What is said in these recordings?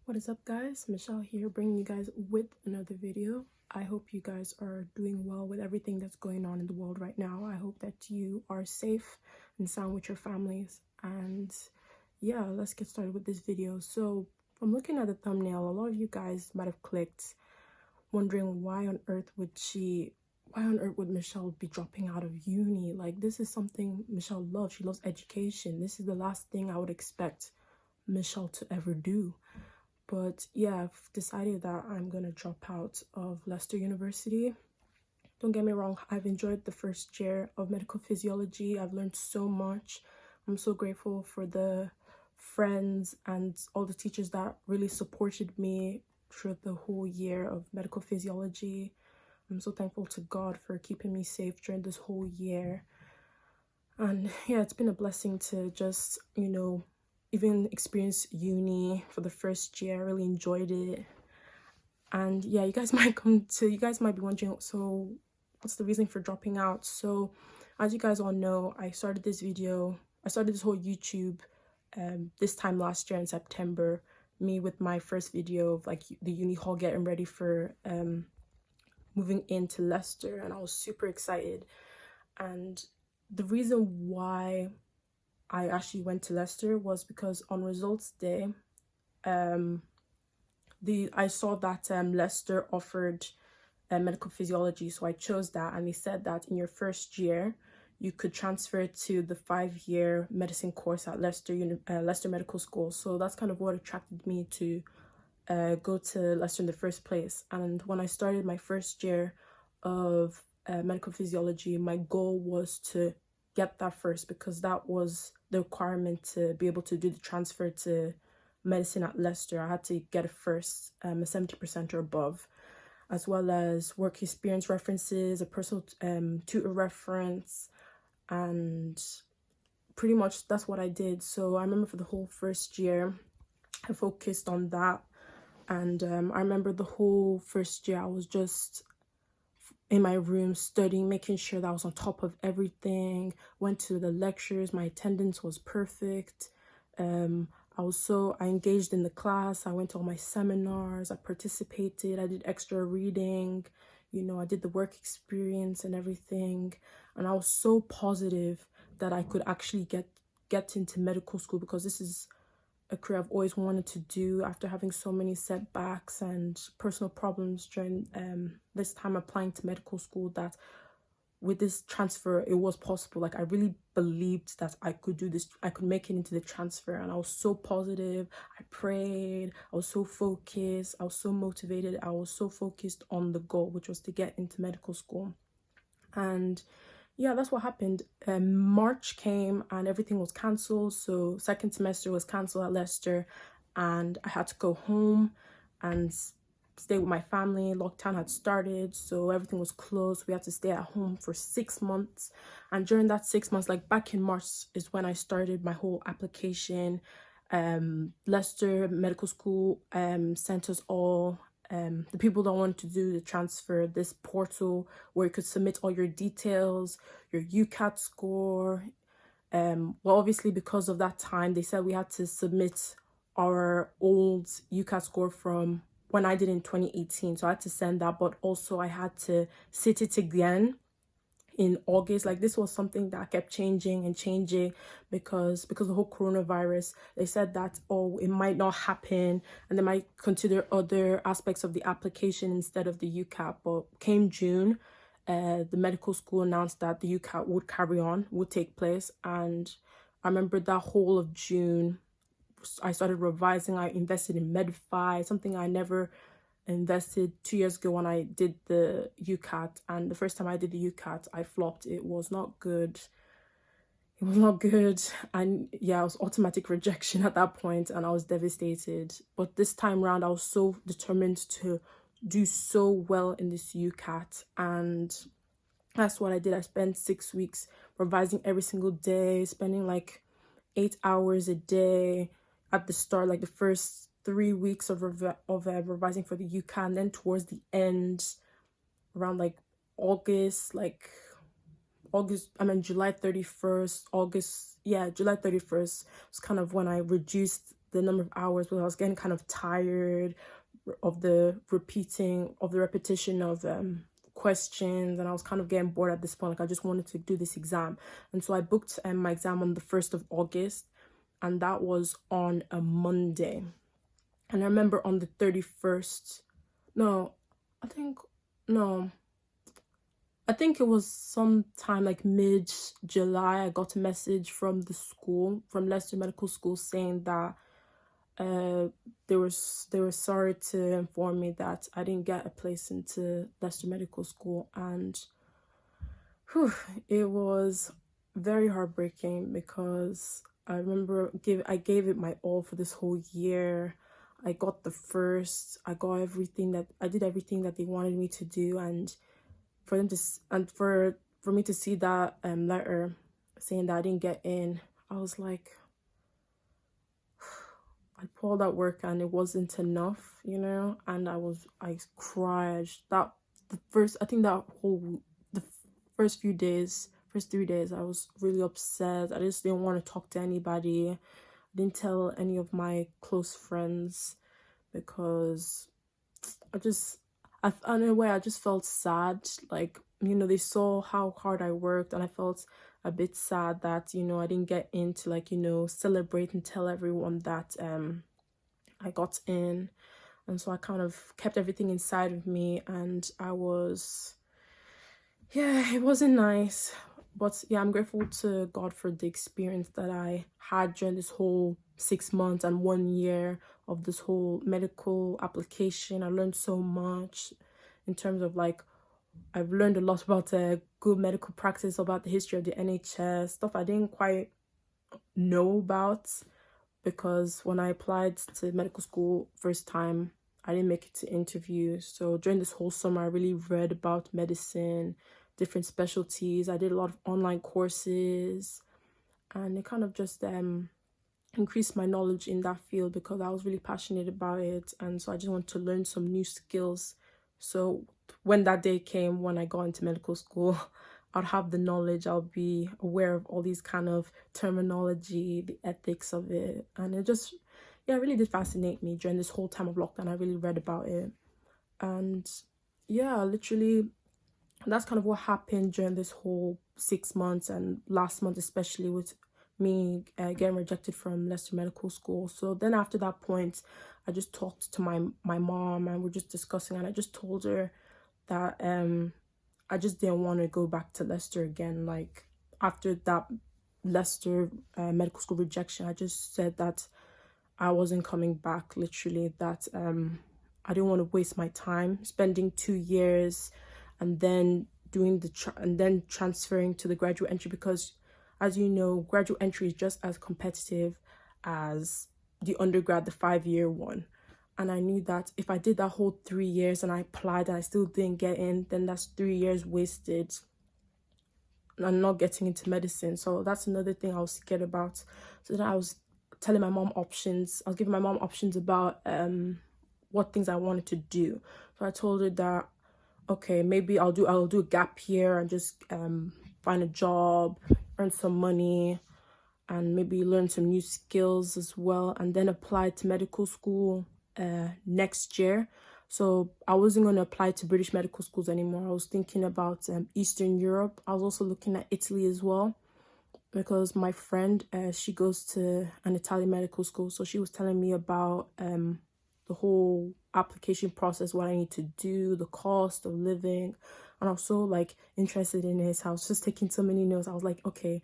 What is up, guys? Michelle here, bringing you guys with another video. I hope you guys are doing well with everything that's going on in the world right now. I hope that you are safe and sound with your families. And yeah, let's get started with this video. So from looking at the thumbnail, a lot of you guys might have clicked wondering why on earth would Michelle be dropping out of uni? Like, this is something Michelle loves. She loves education. This is the last thing I would expect Michelle to ever do. But yeah, I've decided that I'm gonna drop out of Leicester University. Don't get me wrong, I've enjoyed the first year of medical physiology. I've learned so much. I'm so grateful for the friends and all the teachers that really supported me through the whole year of medical physiology. I'm so thankful to God for keeping me safe during this whole year. And yeah, it's been a blessing to just, even experience uni for the first year. I really enjoyed it. And yeah, you guys might be wondering, so what's the reason for dropping out? So as you guys all know, I started this whole YouTube this time last year in September, me with my first video of like the uni hall getting ready for moving into Leicester, and I was super excited. And the reason why I actually went to Leicester was because on results day, I saw that Leicester offered medical physiology, so I chose that, and they said that in your first year you could transfer to the 5-year medicine course at Leicester Medical School. So that's kind of what attracted me to go to Leicester in the first place. And when I started my first year of medical physiology, my goal was to get that first, because that was the requirement to be able to do the transfer to medicine at Leicester. I had to get a first, a 70% or above, as well as work experience references, a personal tutor reference, and pretty much that's what I did. So I remember for the whole first year I focused on that. And I remember the whole first year I was just in my room studying, making sure that I was on top of everything. Went to the lectures, my attendance was perfect. I engaged in the class. I went to all my seminars, I participated, I did extra reading, I did the work experience and everything. And I was so positive that I could actually get into medical school, because this is a career I've always wanted to do after having so many setbacks and personal problems during this time applying to medical school, that with this transfer it was possible. Like, I really believed that I could do this, I could make it into the transfer, and I was so positive. I prayed, I was so focused, I was so motivated, I was so focused on the goal, which was to get into medical school. And yeah, that's what happened. March came and everything was cancelled. So second semester was cancelled at Leicester, and I had to go home and stay with my family. Lockdown had started, so everything was closed. We had to stay at home for 6 months. And during that 6 months, like back in March, is when I started my whole application. Leicester Medical School sent us all, the people that wanted to do the transfer, this portal where you could submit all your details, your UCAT score. Well, obviously because of that time, they said we had to submit our old UCAT score from when I did in 2018. So I had to send that, but also I had to sit it again in August. Like, this was something that kept changing and changing because of the whole coronavirus. They said that, oh, it might not happen, and they might consider other aspects of the application instead of the UCAT. But came June, the medical school announced that the UCAT would take place. And I remember that whole of June I started revising. I invested in Medify, something I never invested 2 years ago when I did the UCAT. And the first time I did the UCAT, I flopped. It was not good. And yeah, it was automatic rejection at that point, and I was devastated. But this time around, I was so determined to do so well in this UCAT, and that's what I did. I spent 6 weeks revising every single day, spending like 8 hours a day at the start, like the first 3 weeks of revising for the UCAT, and then towards the end, around like July 31st, July 31st was kind of when I reduced the number of hours, but I was getting kind of tired of the repetition of questions, and I was kind of getting bored at this point. Like, I just wanted to do this exam. And so I booked my exam on the 1st of August, and that was on a Monday. And I remember on the 31st, no, I think, no, I think it was sometime like mid-July, I got a message from the school, from Leicester Medical School, saying that they were sorry to inform me that I didn't get a place into Leicester Medical School. And it was very heartbreaking, because I remember I gave it my all for this whole year. I got the first, I did everything that they wanted me to do, and for them to for me to see that letter saying that I didn't get in, I was like, I pulled out work and it wasn't enough, and I cried. The first 3 days, I was really upset. I just didn't want to talk to anybody. I didn't tell any of my close friends, because in a way, I just felt sad. Like, they saw how hard I worked, and I felt a bit sad that, I didn't get in to, like, celebrate and tell everyone that I got in. And so I kind of kept everything inside of me, and it wasn't nice. But yeah, I'm grateful to God for the experience that I had during this whole 6 months and 1 year of this whole medical application. I learned so much in terms of, like, I've learned a lot about good medical practice, about the history of the NHS, stuff I didn't quite know about, because when I applied to medical school first time, I didn't make it to interview. So during this whole summer, I really read about medicine, different specialties. I did a lot of online courses, and it kind of just increased my knowledge in that field, because I was really passionate about it. And so I just wanted to learn some new skills. So when that day came, when I got into medical school, I'd have the knowledge, I'll be aware of all these kind of terminology, the ethics of it. And it just, it really did fascinate me during this whole time of lockdown. I really read about it. And yeah, literally, that's kind of what happened during this whole 6 months, and last month especially, with me getting rejected from Leicester Medical School. So then after that point, I just talked to my mom, and we're just discussing, and I just told her that I just didn't want to go back to Leicester again. Like, after that Leicester Medical School rejection, I just said that I wasn't coming back, literally, that I didn't want to waste my time spending 2 years and then doing and then transferring to the graduate entry, because, as you know, graduate entry is just as competitive as the undergrad, the 5-year one. And I knew that if I did that whole 3 years and I applied and I still didn't get in, then that's 3 years wasted and not getting into medicine. So that's another thing I was scared about. So then I was telling my mom options. I was giving my mom options about what things I wanted to do. So I told her that, okay, maybe I'll do a gap year and just find a job, earn some money, and maybe learn some new skills as well, and then apply to medical school next year. So I wasn't going to apply to British medical schools anymore. I was thinking about Eastern Europe. I was also looking at Italy as well, because my friend, she goes to an Italian medical school. So she was telling me about the whole application process, what I need to do, the cost of living. And I was so, like, interested in it. So I was just taking so many notes. I was like, okay.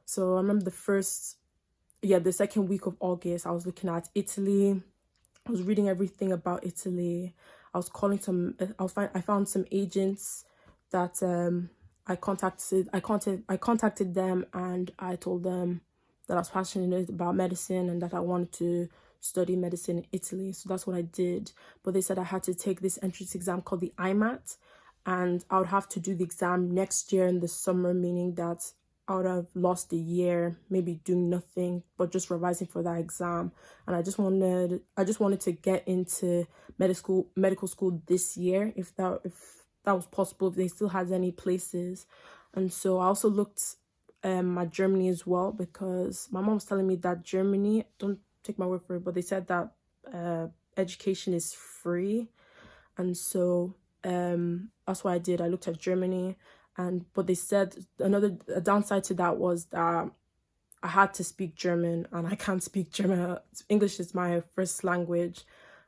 So I remember the second week of August, I was looking at Italy. I was reading everything about Italy. I was calling I found some agents that I contacted them, and I told them that I was passionate about medicine and that I wanted to study medicine in Italy. So that's what I did. But they said I had to take this entrance exam called the IMAT, and I would have to do the exam next year in the summer, meaning that I would have lost a year, maybe doing nothing but just revising for that exam. And I just wanted to get into medical school this year, if that was possible, if they still had any places. And so I also looked at Germany as well, because my mom was telling me that Germany, take my word for it, but they said that education is free. And so that's what I did. I looked at Germany, and but they said a downside to that was that I had to speak German, and I can't speak German. English is my first language,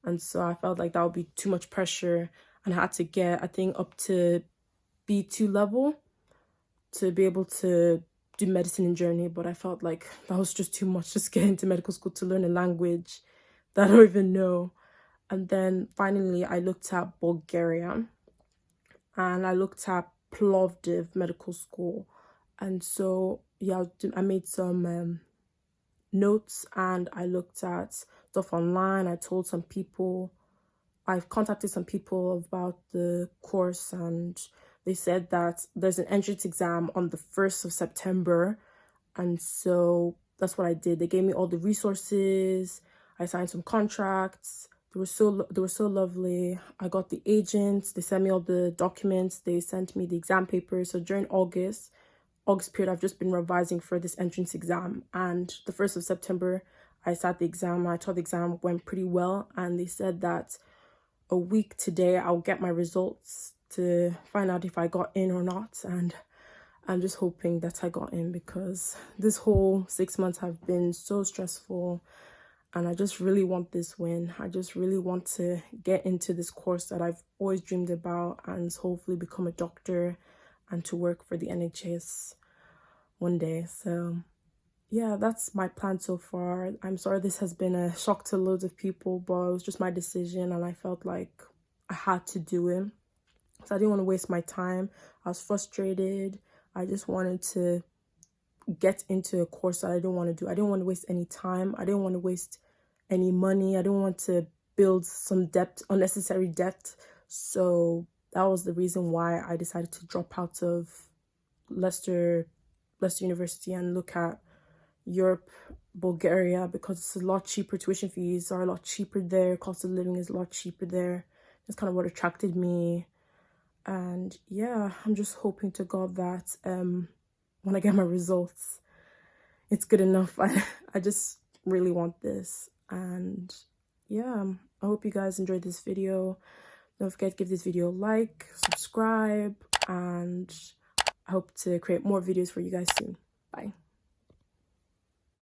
and so I felt like that would be too much pressure, and I had to get, I think, up to B2 level to be able to do medicine in Germany. But I felt like that was just too much, just get into medical school to learn a language that I don't even know. And then finally I looked at Bulgaria, and I looked at Plovdiv Medical School. And so yeah, I made some notes, and I looked at stuff online. I told some people, I've contacted some people about the course, and they said that there's an entrance exam on the 1st of September. And so that's what I did. They gave me all the resources. I signed some contracts. They were so lovely. I got the agents. They sent me all the documents. They sent me the exam papers. So during August period, I've just been revising for this entrance exam. And the 1st of September, I sat the exam. I thought the exam went pretty well. And they said that a week today, I'll get my results to find out if I got in or not. And I'm just hoping that I got in, because this whole 6 months have been so stressful, and I just really want this win. I just really want to get into this course that I've always dreamed about, and hopefully become a doctor and to work for the NHS one day. So yeah, that's my plan so far. I'm sorry this has been a shock to loads of people, but it was just my decision, and I felt like I had to do it. So I didn't want to waste my time. I was frustrated. I just wanted to get into a course that I don't want to do. I didn't want to waste any time. I didn't want to waste any money. I didn't want to build some debt, unnecessary debt. So that was the reason why I decided to drop out of Leicester University and look at Europe, Bulgaria, because it's a lot cheaper. Tuition fees are a lot cheaper there. Cost of living is a lot cheaper there. That's kind of what attracted me. And yeah, I'm just hoping to God that when I get my results, it's good enough. I just really want this. And yeah, I hope you guys enjoyed this video. Don't forget to give this video a like, subscribe, and I hope to create more videos for you guys soon. Bye.